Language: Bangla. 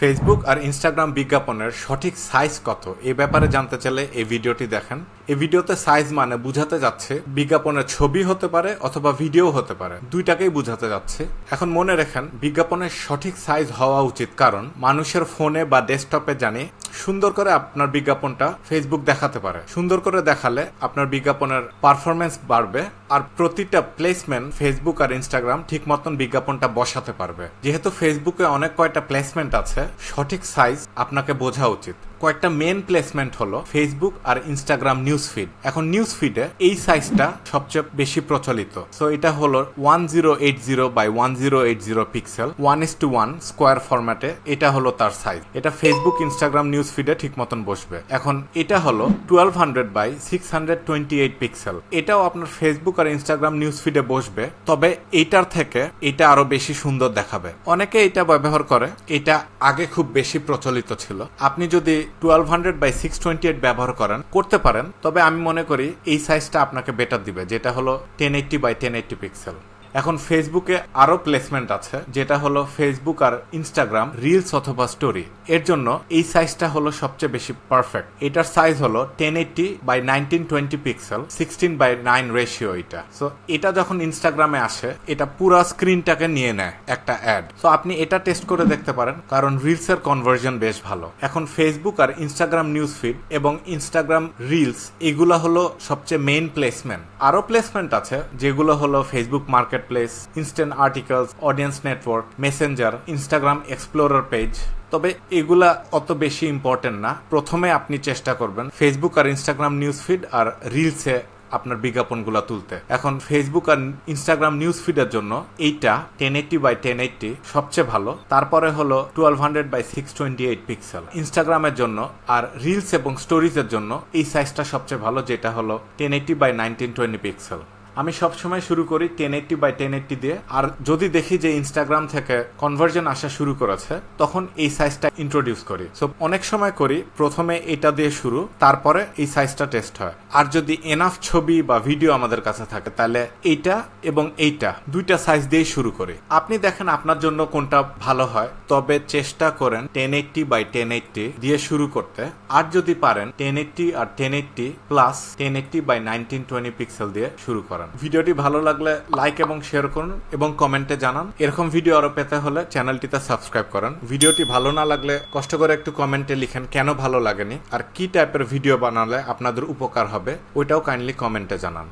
ফেসবুক আর ইনস্টাগ্রাম বিজ্ঞাপনের সঠিক সাইজ কত এই ব্যাপারে জানতে চাইলে এই ভিডিওটি দেখেন। এই ভিডিওতে সাইজ মানে বুঝাতে যাচ্ছে বিজ্ঞাপনের ছবি হতে পারে অথবা ভিডিও হতে পারে, দুইটাকেই বুঝাতে যাচ্ছে। এখন মনে রাখেন বিজ্ঞাপনের সঠিক সাইজ হওয়া উচিত, কারণ মানুষের ফোনে বা ডেস্কটপে জানি সুন্দর করে আপনার বিজ্ঞাপনটা ফেসবুক দেখাতে পারে। সুন্দর করে দেখালে আপনার বিজ্ঞাপনের পারফরমেন্স বাড়বে আর প্রতিটা প্লেসমেন্ট ফেসবুক আর ইনস্টাগ্রাম ঠিক মতন বিজ্ঞাপনটা বসাতে পারবে। যেহেতু ফেসবুকে অনেক কয়টা প্লেসমেন্ট আছে, সঠিক সাইজ আপনাকে বোঝা উচিত। কয়েকটা মেন প্লেসমেন্ট হলো ফেসবুক আর ইনস্টাগ্রাম নিউজ ফিড। এখন নিউজ ফিডে এই সাইজটা সবচেয়ে বেশি প্রচলিত। সো এটা হলো 1080 by 1080 পিক্সেল 1:1 স্কোয়ার ফরম্যাটে। এটা হলো তার সাইজ। এটা ফেসবুক ইনস্টাগ্রাম নিউজ ফিডে ঠিক মতন বসবে। এখন এটা হলো 1200 by 628 পিক্সেল। এটাও আপনার ফেসবুক আর ইনস্টাগ্রাম নিউজ ফিডে বসবে, তবে এটার থেকে এটা আরো বেশি সুন্দর দেখাবে। অনেকে এটা ব্যবহার করে, এটা আগে খুব বেশি প্রচলিত ছিল। আপনি যদি 1200 by 628 ব্যবহার করতে পারেন, তবে আমি মনে করি এই সাইজটা আপনাকে বেটার দিবে, যেটা হলো 1080 by 1080 পিক্সেল। এখন ফেসবুকে আরো প্লেসমেন্ট আছে, যেটা হলো ফেসবুক আর ইনস্টাগ্রাম রিলস অথবা স্টোরি। এর জন্য এই সাইজটা হলো সবচেয়ে বেশি পারফেক্ট। এটার সাইজ হলো 1080 by 1920 পিক্সেল 16:9 রেশিও। এটা সো এটা যখন ইনস্টাগ্রামে আসে, এটা পুরো স্ক্রিনটাকে নিয়ে নেয় একটা অ্যাড। সো আপনি এটা টেস্ট করে দেখতে পারেন, কারণ রিলস এর কনভার্জন বেশ ভালো। এখন ফেসবুক আর ইনস্টাগ্রাম নিউজ ফিড এবং ইনস্টাগ্রাম রিলস, এগুলো হলো সবচেয়ে মেইন প্লেসমেন্ট। আরো প্লেসমেন্ট আছে যেগুলো হলো Facebook market place, instant articles, audience network, Messenger, Instagram explorer page. তবে এগুলা অত বেশি ইম্পর্টেন্ট না। প্রথমে আপনি চেষ্টা করবেন ফেসবুক আর ইনস্টাগ্রাম নিউজ ফিড আর রিলসে আপনার বিজ্ঞাপনগুলো তুলতে। এখন ফেসবুক আর ইনস্টাগ্রাম নিউজ ফিডের জন্য এইটা 1080 by 1080 সবচেয়ে ভালো। তারপরে হলো 1200 by 628 পিক্সেল ইনস্টাগ্রামের জন্য, আর রিলস এবং স্টোরিজের জন্য এই সাইজটা সবচেয়ে ভালো, যেটা হলো 1080 by 1920 পিক্সেল। আমি সবসময় শুরু করি 1080 by 1080 দিয়ে, আর যদি দেখি যে ইনস্টাগ্রাম থেকে কনভার্জন আসা শুরু করেছে, তখন এই সাইজটা ইন্ট্রোডিউস করি। সো অনেক সময় করি প্রথমে এটা দিয়ে শুরু, তারপরে এই সাইজটা টেস্ট হয়। আর যদি এনাফ ছবি বা ভিডিও আমাদের কাছে থাকে, তাহলে এইটা এবং এইটা দুইটা সাইজ দিয়ে শুরু করি। আপনি দেখেন আপনার জন্য কোনটা ভালো হয়, তবে চেষ্টা করেন 1080 by 1080 দিয়ে শুরু করতে। আর যদি পারেন 1080 আর 1080 প্লাস 1080 by 1920 পিক্সেল দিয়ে শুরু করেন। ভিডিওটি ভালো লাগলে লাইক এবং শেয়ার করুন এবং কমেন্টে জানান। এরকম ভিডিও আরো পেতে হলে চ্যানেলটিতে সাবস্ক্রাইব করেন। ভিডিওটি ভালো না লাগলে কষ্ট করে একটু কমেন্টে লিখেন কেন ভালো লাগেনি, আর কি টাইপের ভিডিও বানালে আপনাদের উপকার হবে, ওইটাও কাইন্ডলি কমেন্টে জানান।